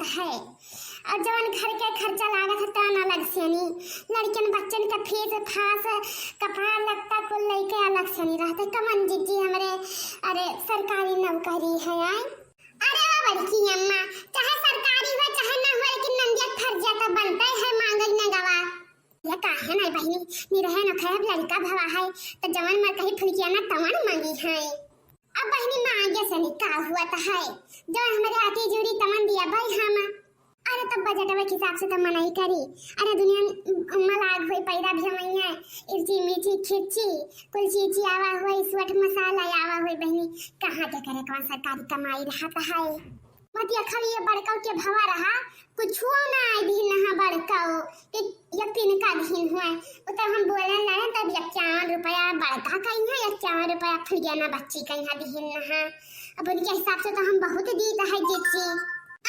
है। और जवन घर के खर्चा लागत है तवन अलग से नहीं, लड़कियन बच्चन का फीस फास कपड़ा लगता कुल लेके अलग से नहीं रहते। कमन जीजी हमरे अरे सरकारी नौकरी है आए। अरे बड़की अम्मा चाहे सरकारी हो चाहे ना हो लेकिन नंदिया फर्जिया तो बनता है मांगन न गवा। ये काहे नहीं बहनी नी रहे न खैब लड़का भवा है तो जवन मर कही फुलकिया ना तवन मांगी है। अब बहनी मांगे से निकाह हुआ तो है जो हमारे आती जुड़ी तमन दिया भाई हम। अरे तब बजट के हिसाब से तो मनाई करी। अरे दुनिया मलाग हुई पैदा भी हमें है इर्ची मीठी खिची कुल चीज आवा हुई स्वट मसाला आवा हुई बहनी कहाँ के करे कौन सरकारी कमाई रहा तो है। मतिया खड़ी बड़काऊ के भवा रहा कुछ ना आई भी ना बड़काऊ कि यकीन का दिन हुआ तो हम बोले ना तब 51 रुपया बड़का कहीं है 51 रुपया फुलिया ना बच्ची कहीं है दिन ना। अब उनके हिसाब से तो हम बहुत दी है जीची।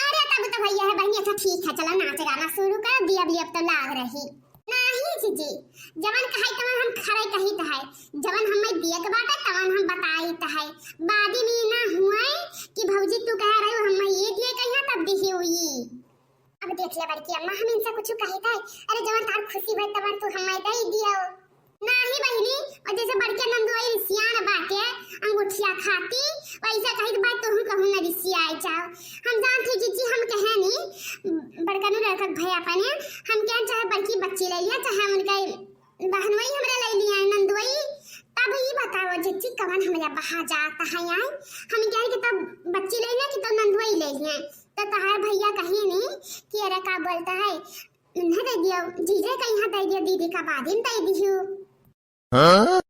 अरे तब तो भैया है बहनी अच्छा ठीक है चलो नाच गाना शुरू कर दिया भी अब तो लाग रही नहीं जीजी जवन कहे तवन हम खरे कही तो है जवन हमें दिया के बात है तवन हम बताई तो है बादी में ना हुआ कि भौजी तू कह रही हो हमें ये दिए कहीं तब दी हुई। अब देख ले बड़की अम्मा हम इनसे कुछ कही था अरे जवन तार खुशी भाई तवन तू हमें दे दिया नहीं बहनी और जैसे बड़के नंदोई रिसियान बाटे अंगूठिया खाती वैसे कही बात तो हम कहूं ना रिसिया आई जाओ। हम जानते जीजी हम कहे नहीं बड़का नु रखत भैया अपने हम क्या चाहे बड़की बच्ची ले लिया चाहे उनका बहनोई हमरे ले लिया नंदोई। तब ये बताओ जीजी कवन हमरा बहा जाता है यार हम क्या कि तब बच्ची ले लिया कि तो नंदोई ले लिया तो तहार भैया कहे नहीं कि अरे का बोलता है ना दे दियो जीजे कहीं हां दे दियो दीदी का बादिन दे दियो। हाँ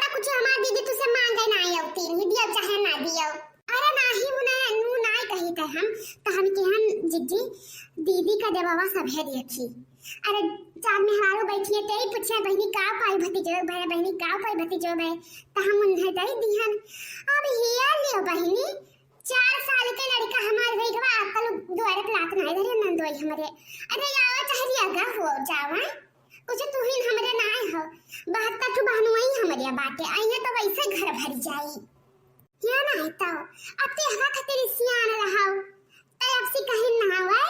तो कुछ हमारी दीदी तुझसे मांगे ना आती नहीं दियो चाहे ना दियो। अरे नाही उन्हें नू ना कही थे हम तो हम के हम जिज्जी दीदी का देवावा सब है देखी। अरे चार में हारो बैठी है तेरी पूछे बहनी का पाई भतीजो भाई बहनी का पाई भतीजो भाई तो हम उन्हें दे दिहन। अब हिया लियो बहनी 4 साल के लड़का हमारे भाई का आकल द्वारे लात ना इधर नंदोई हमारे अरे यावा चाहे लिया हो जावा कुछ तू ही हमरे ना हो 72 ठो बहनोई हमरे बाटे आइए तो वैसे घर भर जाई क्या ना है तो अब ते हवा खतरी सियान रहाओ तय अब से कहीं ना आवे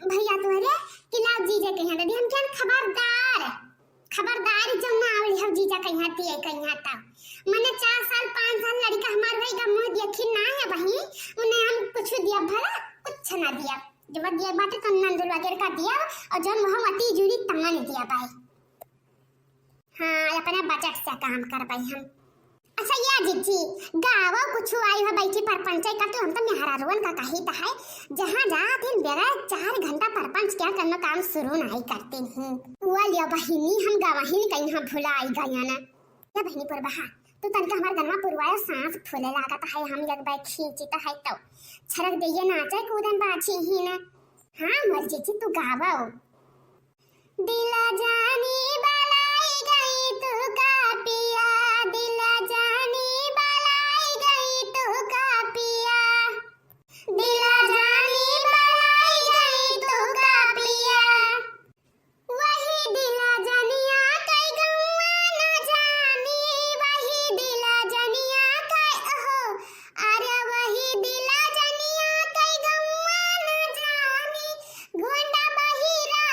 भैया तोरे किला जीजे कहीं दे हम क्या खबरदार जब ना आवली हम जीजा कहीं आती है कहीं आता मने 4 साल 5 साल लड़का हमार भाई का मुंह देखी ना है बहनी उन्हें हम कुछ दिया भला कुछ ना दिया जब दिया बाटे तो नंदुल वगैरह का दिया और जब वह मती जुड़ी तमन दिया भाई। हाँ अपने बजट से काम कर भाई हम। अच्छा या जीजी गावा कुछ आई हो बैठी परपंच का तो हम तो मेहरारुन का कही तो है जहां जाते बेरा 4 घंटा परपंच क्या करना काम शुरू नहीं करते हैं वो लिया बहिनी हम गवाही कहीं हम भुला आई गया ना या बहिनी पर बहा तो तनका हमार गन्ना पुरवाया सांस फूले लागत है हम लग बैठ खींची तो है तो छरक देइए नाचे कूदन बाछी ही ना। हाँ मर जीजी तू गावाओ दिला जानी बलाई गई तू का पिया दिला जानी बलाई गई तू का पिया दिला जानी बलाई गई तू का पिया वही दिला जनिया कई गम्मा न जानी वही दिला जनिया कई ओहो अरे वही दिला जनिया कई गम्मा न जानी गोंडा बहिरा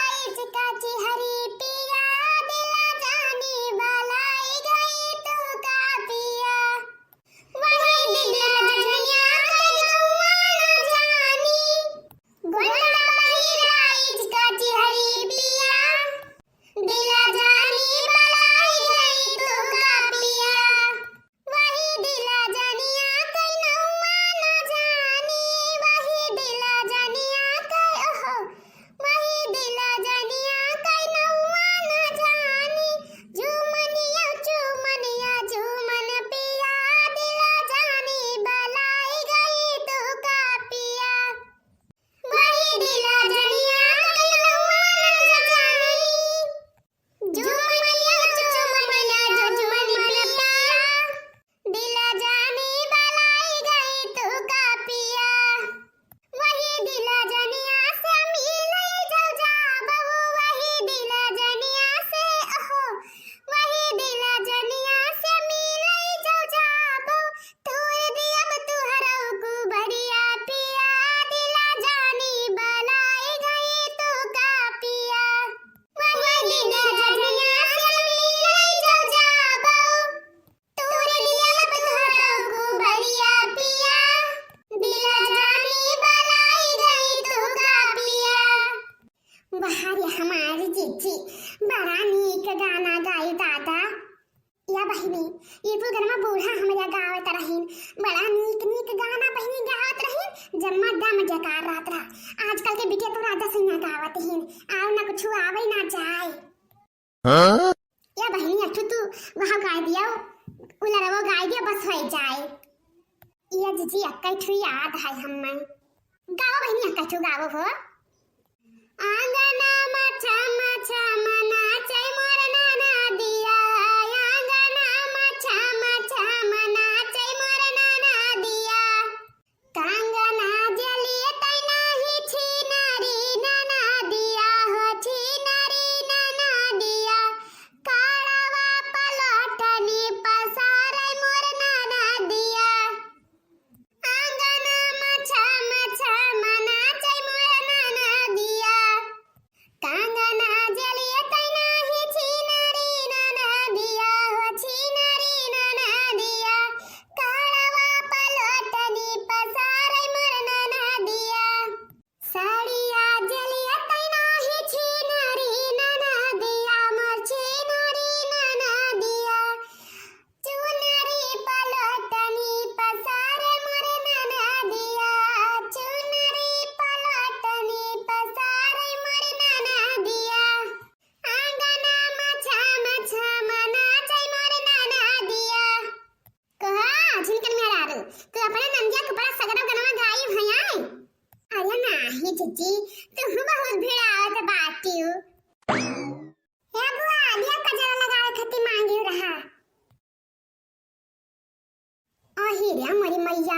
जीजी बड़ा नीक गाना गाई दादा या बहिनी ये तो गरमा बूढ़ा हमारा गावत रहीन बड़ा नीक नीक गाना बहिनी गावत रहीन जम्मा दम जकार रात रहा आजकल के बिटिया तो राजा सिंह गावत हिन आव ना कुछ आवे ना जाए हाँ? या बहिनी अठू तू वहां गा दिया उलरा वो गा दिया बस हो जाए या जीजी अक्का ठू याद है हम्मन गाओ बहिनी अक्का ठू गाओ हो आंगना मचा मचा मना चाय मोर नाना दिया आंगना मचा मचा मना चाय मोर नाना दिया कांगना जलिए तै नाही छिनारी नाना दिया हो छिनारी नाना दिया काड़वा पलटनी पसारे मोर नाना दिया आंगना मचा मचा मना चाय मोर नाना दिया कांगना जलिए तै नाही छिनारी नाना दिया हो छिनारी नाना दिया काड़वा पलटनी पसारे मोर नाना दिया साड़िया जलिए तै नाही छिनारी नाना दिया मोर छिनारी नाना दिया चुनरी पलटनी पसारे मोर नाना दिया चुनरी पलटनी पसारे मोर नाना दिया आंगना मचा मचा मना चाय मोर नाना दिया कहा झिनकन में रारू तू अपने नंदिया के बड़ा सगरा गनवा गाई भैया अरे नाही जीजी तू बहुत भीड़ आवत बाटियो हे बुआ लिया कजरा लगावे खती मांगी रहा ओही रे मोरी मैया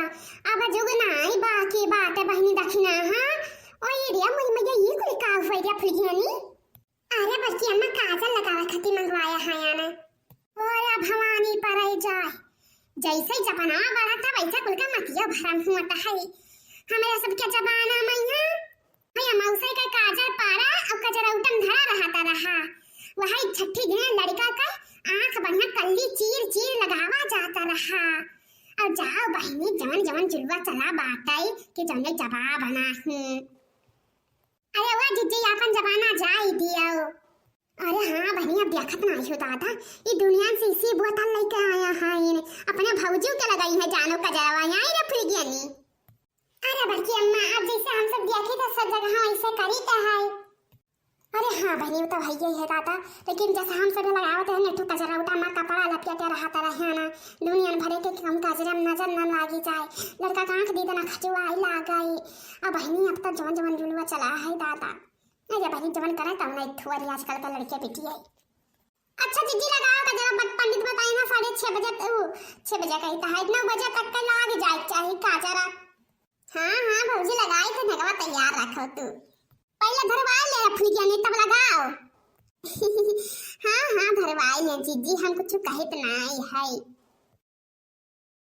अब जुग नाई बाकी बात बहिनी दखिना हां ओही रे मोरी मैया ये कुल का होई रे फुलगियानी अरे बच्ची अम्मा काजल लगावे खती मंगवाया है याना ओरे भवानी परई जाए जैसे जमाना बढ़ता वैसा कुल का मतिया भरम हुआ है हमारा सबके जमाना मैया भैया मौसा का काजल पारा और कजरा उठम धरा रहता रहा वही छठी दिन लड़का का आंख बढ़िया कल्ली चीर चीर लगावा जाता रहा और जाओ बहिनी जवन जवन जुड़वा चला बाटाई कि जने जवाब बना अरे वाह जीजी अपन जमाना जाई दियो अरे हाँ बहिनी अब देखत नहीं हो दादा ये दुनिया से इसी बोतल लेके आया है इन अपने भौजू के लगाई है जानो कजरवा यहीं रे फुलगियानी अरे बच्ची अम्मा अब जैसे हम सब देखे तो सब जगह ऐसे करी तो है अरे हाँ बहनी तो भैया है दादा लेकिन जैसे हम सब लगावत है नेटू कजरा उठा मां कपड़ा लपेटे रहता रहे ना दुनिया भरे के कम कजरा नजर न लागी जाए लड़का का आंख दीदा ना खचुआ आई लागई अब बहनी अब तो जवन जवन जुलवा चला है दादा अरे बहनी जवन करे तब नहीं थुआरी आजकल का लड़के बेटी है अच्छा दीदी लगाओ कजरा पंडित बताई ना 6:30 बजे 6 बजे कहता है 9 बजे तक का लाग जाए चाहिए कजरा हाँ भौजी लगाई तो नगवा तैयार रखो तू पहले भरवाई ले फुलगियानी तब लगाओ हाँ भरवाई ले जीजी हम कुछ कहित नहीं है